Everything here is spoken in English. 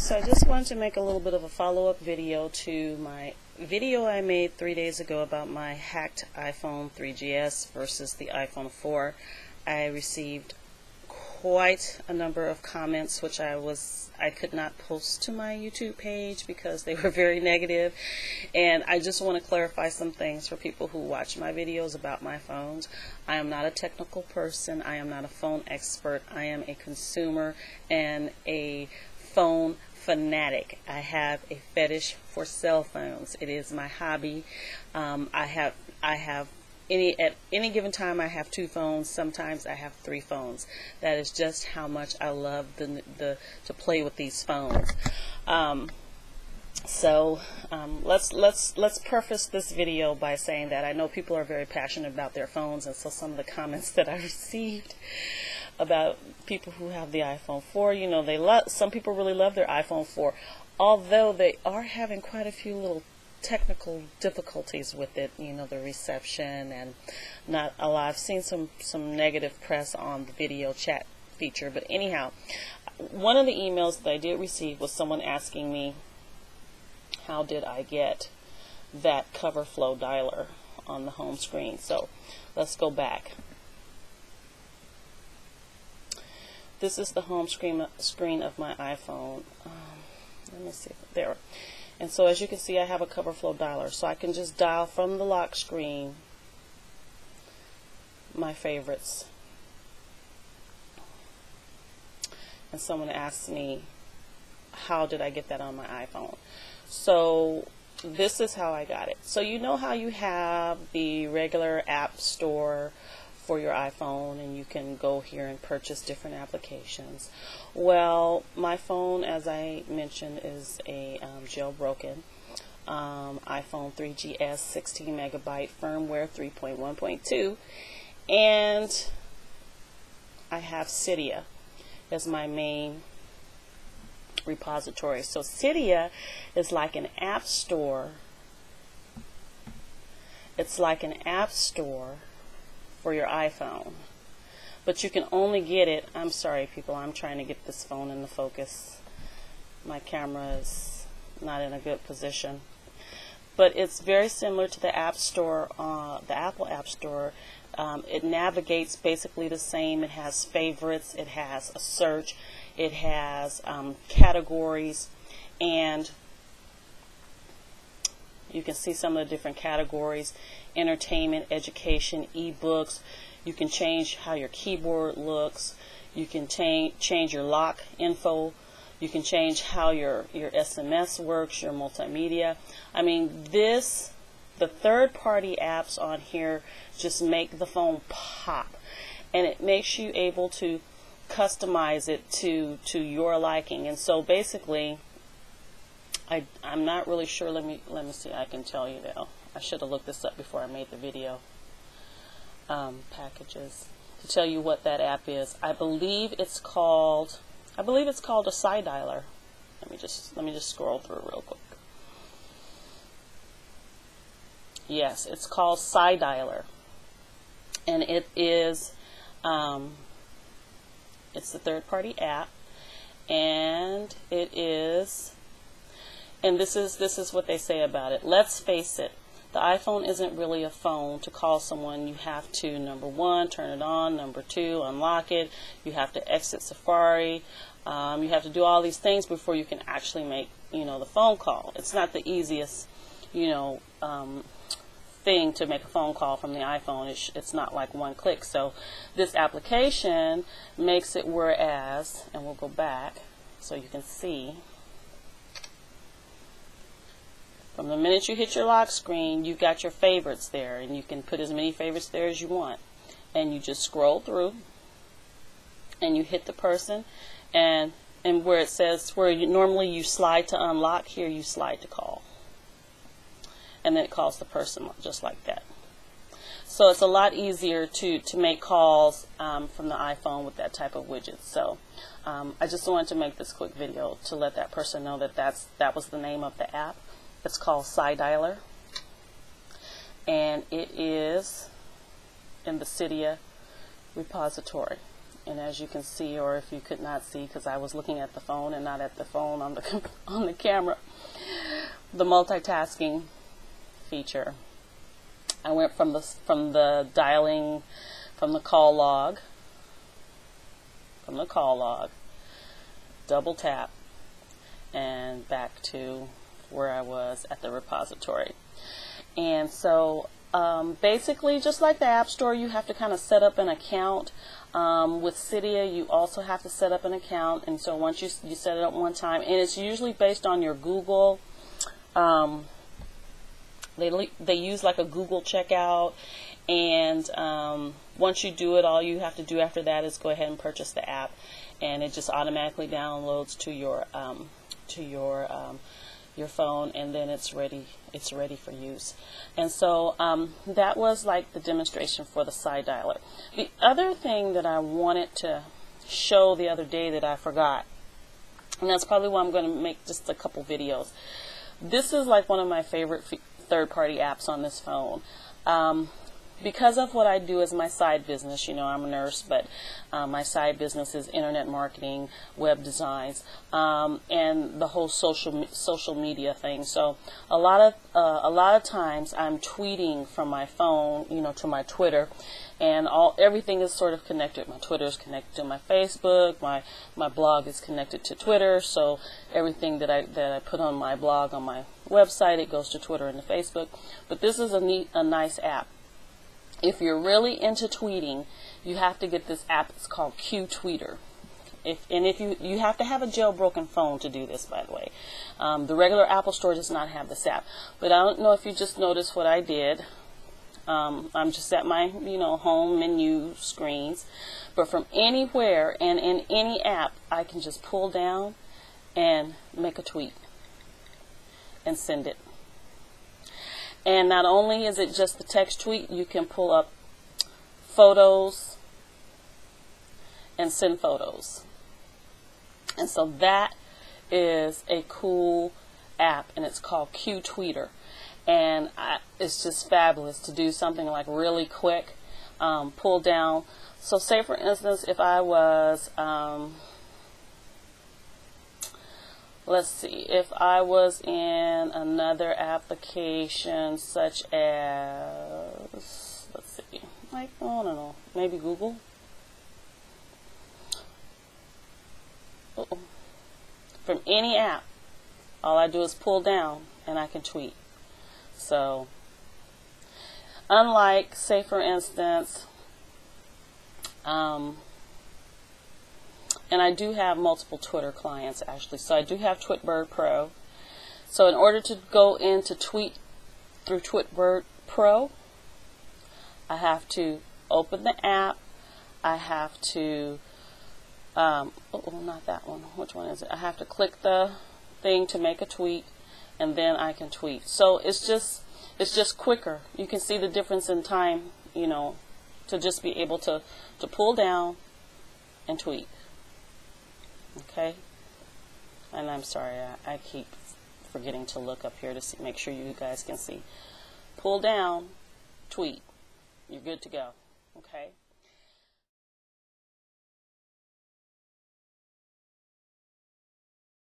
So I just wanted to make a little bit of a follow-up video to my video I made 3 days ago about my hacked iPhone 3GS versus the iPhone 4. I received quite a number of comments which I could not post to my YouTube page because they were very negative, and I just want to clarify some things for people who watch my videos about my phones. I am not a technical person. I am not a phone expert. I am a consumer and a phone fanatic. I have a fetish for cell phones. It is my hobby. At any given time I have 2 phones. Sometimes I have 3 phones. That is just how much I love to play with these phones. Let's preface this video by saying that I know people are very passionate about their phones, and so some of the comments that I received about people who have the iPhone 4, you know, some people really love their iPhone 4, although they are having quite a few little technical difficulties with it, you know, the reception and not a lot. I've seen some negative press on the video chat feature, but anyhow, one of the emails that I did receive was someone asking me how did I get that coverflow dialer on the home screen. So let's go back. This is the home screen of my iPhone. Let me see, there. And so as you can see, I have a coverflow dialer, so I can just dial from the lock screen my favorites. And someone asked me, how did I get that on my iPhone? So this is how I got it. So you know how you have the regular app store for your iPhone, and you can go here and purchase different applications. Well, my phone, as I mentioned, is a jailbroken iPhone 3GS 16 megabyte firmware 3.1.2, and I have Cydia as my main repository. So Cydia is like an app store. It's like an app store for your iPhone, but you can only get it. I'm sorry people, I'm trying to get this phone in the focus. My camera is not in a good position, but it's very similar to the App Store, the Apple App Store. It navigates basically the same. It has favorites, it has a search, it has categories, and you can see some of the different categories: entertainment, education, ebooks. You can change how your keyboard looks. You can change your lock info. You can change how your SMS works, your multimedia. I mean, the third-party apps on here just make the phone pop, and it makes you able to customize it to your liking. And so basically, I'm not really sure. Let me see. I can tell you though. I should have looked this up before I made the video. Packages, to tell you what that app is. I believe it's called a CyDialer. Let me just scroll through real quick. Yes, it's called CyDialer, and it is it's the third-party app, and it is. And this is what they say about it. Let's face it, the iPhone isn't really a phone. To call someone, you have to, number 1, turn it on, number 2, unlock it, you have to exit Safari, you have to do all these things before you can actually make, you know, the phone call. It's not the easiest, you know, thing to make a phone call from the iPhone. It's not like one click. So this application makes it whereas, and we'll go back so you can see. From the minute you hit your lock screen, you've got your favorites there, and you can put as many favorites there as you want. And you just scroll through, and you hit the person, and where it says where normally you slide to unlock, here you slide to call. And then it calls the person just like that. So it's a lot easier to make calls from the iPhone with that type of widget. So I just wanted to make this quick video to let that person know that that was the name of the app. It's called CyDialer, and it is in the Cydia repository. And as you can see, or if you could not see because I was looking at the phone and not at the phone on the on the camera, the multitasking feature. I went from the dialing, from the call log, double tap, and back to where I was at the repository. And so basically, just like the App Store, you have to kind of set up an account. With Cydia, you also have to set up an account, and so once you set it up one time, and it's usually based on your Google. They use like a Google checkout, and once you do it, all you have to do after that is go ahead and purchase the app, and it just automatically downloads to your phone, and then it's ready for use. And so that was like the demonstration for the CyDialer. The other thing that I wanted to show the other day that I forgot, and that's probably why I'm going to make just a couple videos. This is like one of my favorite third-party apps on this phone. Because of what I do as my side business, you know, I'm a nurse, but my side business is internet marketing, web designs, and the whole social media thing. So a lot of times I'm tweeting from my phone, you know, to my Twitter, and everything is sort of connected. My Twitter is connected to my Facebook. My blog is connected to Twitter. So everything that I put on my blog on my website, it goes to Twitter and to Facebook. But this is a nice app. If you're really into tweeting, you have to get this app. It's called Qtweeter. If you have to have a jailbroken phone to do this, by the way. The regular Apple Store does not have this app. But I don't know if you just noticed what I did. I'm just at my home menu screens. But from anywhere and in any app, I can just pull down and make a tweet and send it. And not only is it just the text tweet, you can pull up photos and send photos. And so that is a cool app, and it's called Qtweeter. And it's just fabulous to do something like really quick, pull down. So say, for instance, if I was... let's see, if I was in another application such as, let's see, like, I don't know, maybe Google. From any app, all I do is pull down and I can tweet. So, unlike, say for instance, and I do have multiple Twitter clients, actually. So I do have Tweetbird Pro. So in order to go into tweet through Tweetbird Pro, I have to open the app. I have to, not that one. Which one is it? I have to click the thing to make a tweet, and then I can tweet. So it's just quicker. You can see the difference in time, to just be able to pull down and tweet. Okay, and I'm sorry, I keep forgetting to look up here to make sure you guys can see. Pull down, tweet. You're good to go. Okay.